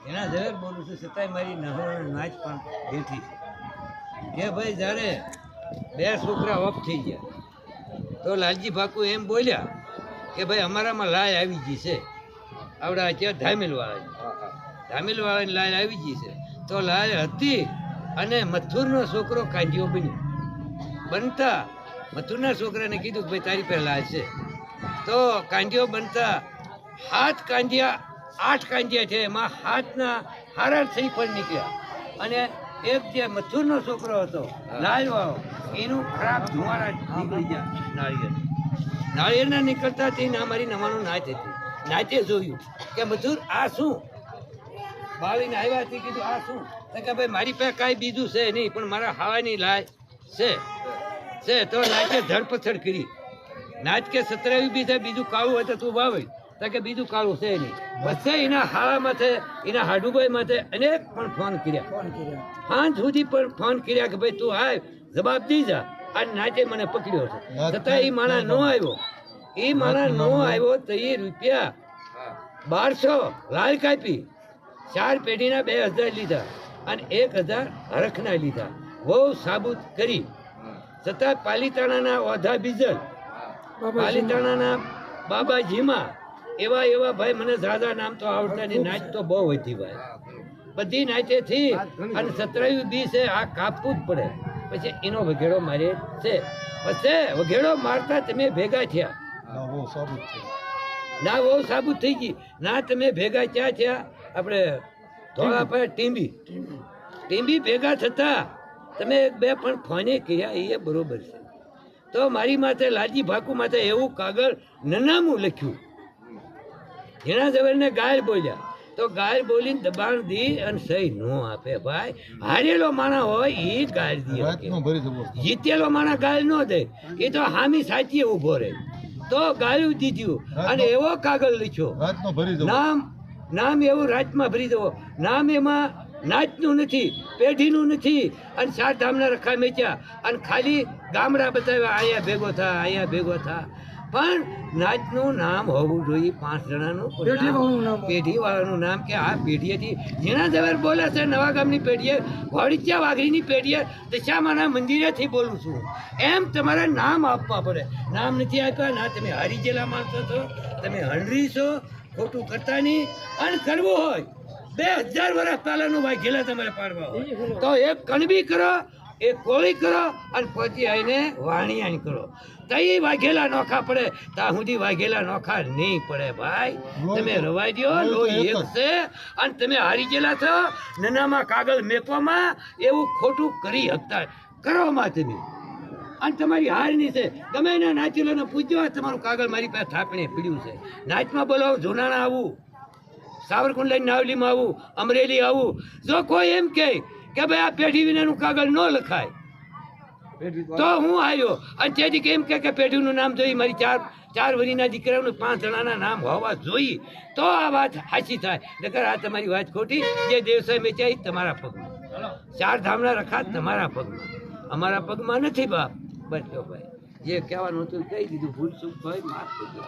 એના ઝવેર બોલું છું છતાંય મારી નહોર નાચ પણ બેઠી છે કે ભાઈ જ્યારે બે છોકરા ઓફ થઈ ગયા તો લાલજી બાપુ એમ બોલ્યા કે ભાઈ અમારામાં લાય આવી ગઈ છે આવડા અત્યારે ધામેલવાળાની લાય આવી ગઈ છે તો લાય હતી અને મથુરનો છોકરો કાંજીઓ બન્યો બનતા મથુરના છોકરાને કીધું કે ભાઈ તારી પાસે લાય છે તો કાંજીઓ બનતા 7 કાંજિયા 8 કાંજિયા છે એમાં 7ના હારા થઈ પણ નીકળ્યા અને એક જે મથુરનો છોકરો હતો લાલવાળો એનું ખરાબ ધુમાડા નીકળી ગયા નાળિયેરના નીકળતા તે મારી નવાનું નાચ હતી નાચે જોયું કે મથુર આ શું બાળીને આવ્યા તે કીધું આ શું કે ભાઈ મારી પાસે કાંઈ બીજું છે નહીં પણ મારા હાવાની લાય છે તો નાચે ધરપથડ કરી નાચ કે 17 બી છે બીજું કાળું હોય તો તું વાવે તો કે બીજું કાળું છે નહીં પછી એના હાળા માથે એના હાડુભાઈ માથે અનેક પણ ફોન કર્યા સાંજ સુધી પણ ફોન કર્યા કે ભાઈ તું આવ જવાબ દી જા આ નાચે મને પકડ્યો છે છતાં એ માણા ન આવ્યો તો એ રૂપિયા 1200 લાલ કાપી 4 પેઢીના 2000 લીધા અને 1000 હરખના લીધા બહુ સાબુત કરી છતાં પાલીતાણાના ઓધા બીજલ પાલીતાણાના બાબાજીમાં એવા ભાઈ મને દાદા નામ તો આવડતા ની નાચ તો બહુ હતી ભાઈ બધી નાચેથી અને 17 બી છે આ કાપવું જ પડે પછી એનો વઘેડો મારે છે પછી વઘેડો મારતા તમે ભેગા થયા ના બહુ સાબુત થઈ ગઈ ના તમે ભેગા ક્યાં થયા આપણે ધોળા પર ટીંબી ભેગા થતા તમે 2 પણ ફોને કર્યા એ બરોબર છે તો મારી માથે લાલજી ભાકુ માથે એવું કાગળ નનામું લખ્યું એના ઝવેરને ગાય બોલ્યા તો ગાય બોલીને દબાણ દી અને સહી ન આપે ભાઈ હારેલો માણા હોય એ ગાય દે જીતેલો માણા ગાય ન દે એ તો હામી સાચી ઉભો રહે તો ગાયું દીધું અને એવો કાગળ લખ્યો નામ એવું રાજમાં ભરી દેવો નામ એમાં નાચનું નથી પેઢીનું નથી અને 4 ધામના રખા મેચ્યા અને ખાલી ગામડા બતાવ્યા અહીંયા ભેગો થા પણ નાચનું નામ હોવું જોઈએ 5 જણાનું પેઢી વાળાનું નામ કે આ પેઢીએથી જેના ઝવેર બોલે છે નવા ગામની પેઢીએ વાડીચા વાઘરીની પેઢીએ દશામાના મંદિરેથી બોલું છું એમ તમારે નામ આપવા પડે નામ નથી આપ્યા ના તમે હારી ગયેલા માણસો છો તમે હંડરી છો ખોટું કરતા નહીં અને કરવું હોય 2000 વર્ષ પહેલાનું વાઘેલા તમારે પાડવા હોય તો એક કણબી કરો એક કોળી કરો અને પછી આવીને વાણિયાણી કરો તઈ વાઘેલા નોખા પડે ત્યાં સુધી વાઘેલા નોખા નહીં પડે ભાઈ તમે રવાઈ દો લોહી એક છે અને તમે હારી ગયેલા છો નાનામાં કાગળ મેકવામાં એવું ખોટું કરી શકતા કરવામાં તમે અને તમારી હારની છે ગમે એના નાચીલોને પૂછજો તમારું કાગળ મારી પાસે થાપણે પીડ્યું છે નાચમાં બોલાવો જુનાણા આવું સાવરકુંડલા નાવલીમાં આવું અમરેલી આવું જો કોઈ એમ કે ભાઈ આ પેઢી વિનાનું કાગળ ન લખાય તો હું આવ્યો અને તેથી કેમ કે પેઢીનું નામ જોઈ મારી 4 વરીના દીકરાઓનું 5 જણાના નામ હોવા જોઈએ તો આ વાત સાચી થાય નકર આ તમારી વાત ખોટી જે દેવસાય મેચાઈ તમારા પગમાં 4 ધામના રખા તમારા પગમાં અમારા પગમાં નથી બાપ બસ ભાઈ જે કહેવાનું હતું કહી દીધું ભૂલ ચૂક હોય માફ કરજો.